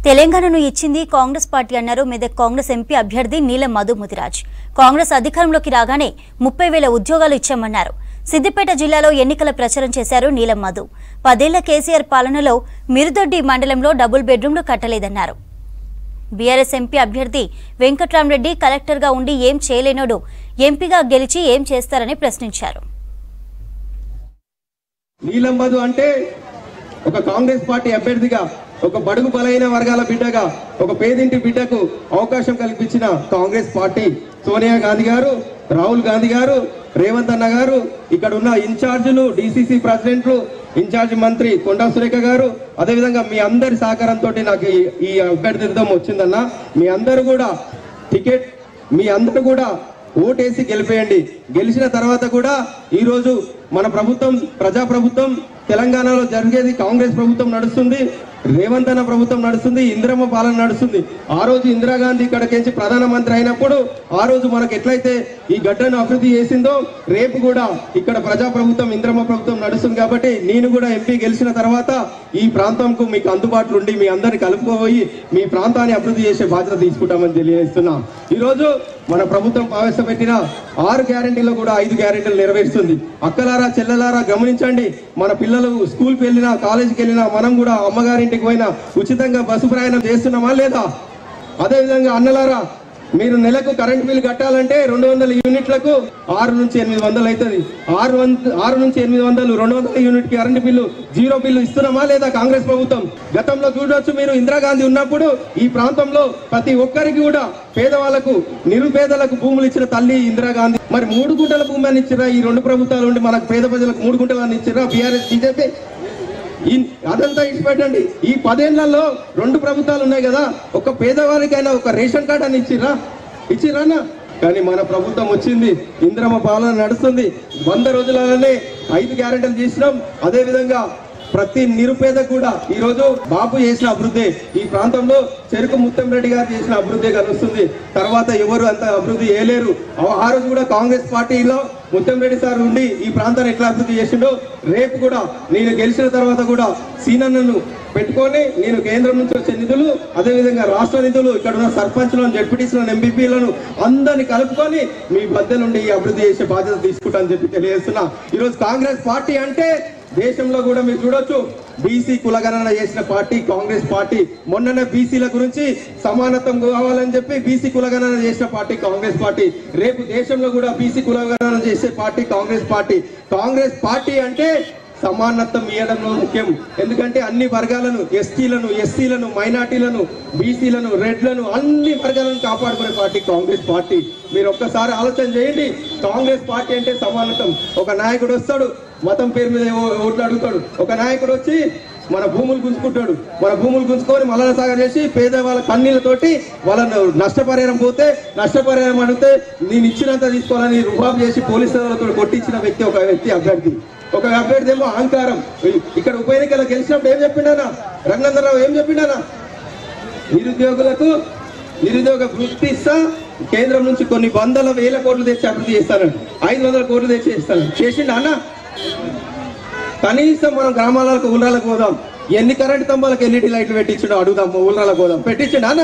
తెలంగాణను ఇచ్చింది కాంగ్రెస్ పార్టీ అన్నారు మెదక్ కాంగ్రెస్ ఎంపీ అభ్యర్థి నీలం మధు ముదిరాజ్. కాంగ్రెస్ అధికారంలోకి రాగానే 30,000 ఉద్యోగాలు ఇచ్చామన్నారు. సిద్దిపేట జిల్లాలో ఎన్నికల ప్రచారం చేశారు నీలం మధు. 10 ఏళ్ల కేసీఆర్ పాలనలో మిరుదొడ్డి మండలంలో డబుల్ బెడ్రూమ్లు కట్టలేదన్నారు. బీఆర్ఎస్ ఎంపీ అభ్యర్థి వెంకట్రామరెడ్డి కలెక్టర్గా ఉండి ఏం చేయలేనోడు ఎంపీగా గెలిచి ఏం చేస్తారని ప్రశ్నించారు. నీలం మధు అంటే ఒక కాంగ్రెస్ పార్టీ అభ్యర్థిగా, ఒక బడుగు బలైన వర్గాల బిడ్డగా, ఒక పేదింటి బిడ్డకు అవకాశం కల్పించిన కాంగ్రెస్ పార్టీ సోనియా గాంధీ గారు, రాహుల్ గాంధీ గారు, రేవంత్ అన్న గారు, ఇక్కడ ఉన్న ఇన్ఛార్జీలు, డిసిసి ప్రెసిడెంట్లు, ఇన్ఛార్జ్ మంత్రి కొండా సురేఖ గారు, అదేవిధంగా మీ అందరి సహకారంతో నాకు ఈ అభ్యర్థిత్వం వచ్చిందన్న. మీ అందరూ కూడా ఓటేసి గెలిపేయండి. గెలిచిన తర్వాత కూడా ఈరోజు మన ప్రభుత్వం ప్రజాప్రభుత్వం తెలంగాణలో జరిగేది కాంగ్రెస్ ప్రభుత్వం నడుస్తుంది, రేవంత్ అన్న ప్రభుత్వం నడుస్తుంది, ఇందిరమ్మ పాలన నడుస్తుంది. ఆ రోజు ఇందిరాగాంధీ ఇక్కడికి ప్రధానమంత్రి అయినప్పుడు ఆ రోజు మనకు ఎట్లయితే ఈ గడ్డను అభివృద్ధి చేసిందో రేపు కూడా ఇక్కడ ప్రజాప్రభుత్వం ఇందిరమ్మ ప్రభుత్వం నడుస్తుంది. కాబట్టి నేను కూడా ఎంపీ గెలిచిన తర్వాత ఈ ప్రాంతంకు మీకు అందుబాటులో ఉండి మీ అందరిని కలుపుకోబోయి మీ ప్రాంతాన్ని అభివృద్ధి చేసే బాధ్యత తీసుకుంటామని తెలియజేస్తున్నా. ఈరోజు మన ప్రభుత్వం ప్రవేశపెట్టిన 6 గ్యారెంటీలో కూడా 5 గ్యారెంటీలు నెరవేరుస్తుంది. అక్కలారా చెల్లెలారా గమనించండి. మన పిల్లలు స్కూల్కి వెళ్ళినా, కాలేజీకి వెళ్ళినా, మనం కూడా అమ్మగారింటికి పోయినా ఉచితంగా బస్సు ప్రయాణం చేస్తున్నామా లేదా? అదేవిధంగా అన్నలారా, మీరు నెలకు కరెంట్ బిల్ కట్టాలంటే 200 యూనిట్లకు 6 నుంచి 800 అవుతుంది. 6 నుంచి 800 200 unit current bill, zero bill ఇస్తున్నామా లేదా కాంగ్రెస్ ప్రభుత్వం? గతంలో చూడొచ్చు, మీరు ఇందిరాగాంధీ ఉన్నప్పుడు ఈ ప్రాంతంలో ప్రతి ఒక్కరికి కూడా పేదవాళ్లకు, నిరుపేదలకు భూములు ఇచ్చిన తల్లి ఇందిరాగాంధీ. మరి 3 గుంటల భూమి అని ఇచ్చిరా? ఈ 2 ప్రభుత్వాలు ఉండి మనకు పేద ప్రజలకు 3 గుంటలు అని ఇచ్చిరా బీఆర్ఎస్ బీజేపీ? అదంతా ఇచ్చిపెట్టండి. ఈ 10 ఏళ్లలో 2 ప్రభుత్వాలు ఉన్నాయి కదా, ఒక పేదవారికైనా ఒక రేషన్ కార్డు అని ఇచ్చిరానా? కానీ మన ప్రభుత్వం వచ్చింది, ఇందిరమ్మ పాలన నడుస్తుంది. 100 రోజులలోనే 5 గ్యారెంటీలు చేసినాం. అదేవిధంగా ప్రతి నిరుపేద కూడా ఈరోజు బాబు చేసిన అభివృద్ధి, ఈ ప్రాంతంలో చెరుకు ముత్తంరెడ్డి గారు చేసిన అభివృద్ధి కలుస్తుంది. తర్వాత ఎవరు అంత అభివృద్ధి చేయలేరు. ఆ రోజు కూడా కాంగ్రెస్ పార్టీలో ముత్తంరెడ్డి సార్ ఉండి ఈ ప్రాంతాన్ని ఎట్లా అభివృద్ధి చేసిండో రేపు కూడా నేను గెలిచిన తర్వాత కూడా సీనన్నను పెట్టుకొని నేను కేంద్రం నుంచి వచ్చే నిధులు, అదేవిధంగా రాష్ట్ర నిధులు, ఇక్కడ ఉన్న సర్పంచ్లను, జడ్పీటీసీలను, ఎంపీపీలను అందరినీ కలుపుకొని మీ మధ్య నుండి ఈ అభివృద్ధి చేసే బాధ్యత తీసుకుంటానని చెప్పి తెలియజేస్తున్నా. ఈరోజు కాంగ్రెస్ పార్టీ అంటే దేశంలో కూడా మీరు చూడొచ్చు, బీసీ కులగణన చేసిన పార్టీ కాంగ్రెస్ పార్టీ. మొన్ననే బీసీల గురించి సమానత్వం కావాలని చెప్పి బీసీ కులగణన చేసిన పార్టీ కాంగ్రెస్ పార్టీ. రేపు దేశంలో కూడా బీసీ కులగణన చేసే party Congress party. Congress party అంటే సమానత్వం ఇవ్వడంలో ముఖ్యం. ఎందుకంటే అన్ని వర్గాలను, ఎస్సీలను, మైనార్టీలను, బీసీలను, రెడ్లను, అన్ని వర్గాలను కాపాడుకునే పార్టీ కాంగ్రెస్ పార్టీ. మీరు ఒక్కసారి ఆలోచన చేయండి. కాంగ్రెస్ పార్టీ అంటే సమానత్వం. ఒక నాయకుడు వస్తాడు, మతం పేరు మీద ఓట్లు అడుగుతాడు. ఒక నాయకుడు వచ్చి మన భూములు గుంజుకుంటాడు. మన భూములు గుంజుకొని మల్లన సాగర్ చేసి పేదవాళ్ళ కన్నీళ్లతోటి వాళ్ళను నష్టపరిహారం పోతే, నష్టపరిహారం అడిగితే నేను ఇచ్చినంత తీసుకోవాలని రుబాబు చేసి పోలీసులతో కొట్టించిన వ్యక్తి ఒక వ్యక్తి అభ్యర్థి. ఒక అభ్యర్థి ఏమో అహంకారం. ఇక్కడ ఉప ఎన్నికలు గెలిచినప్పుడు ఏం చెప్పిండానా? రఘునందనరావు ఏం చెప్పిండానా? నిరుద్యోగులకు నిరుద్యోగ వృత్తి ఇస్తా, కేంద్రం నుంచి కొన్ని 100,000 కోట్లు తెచ్చి అభివృద్ధి చేస్తానండి, 500 కోట్లు తెచ్చి ఇస్తాను. చేసిండా అన్న? కనీసం మనం గ్రామాలకు, ఊళ్ళకు పోదాం, ఎన్ని కరెంట్ స్తంభాలకు ఎల్ఈడి లైట్లు పెట్టించడం అడుగుదాం, ఊళ్ళకు పోదాం, పెట్టించండి అన్న.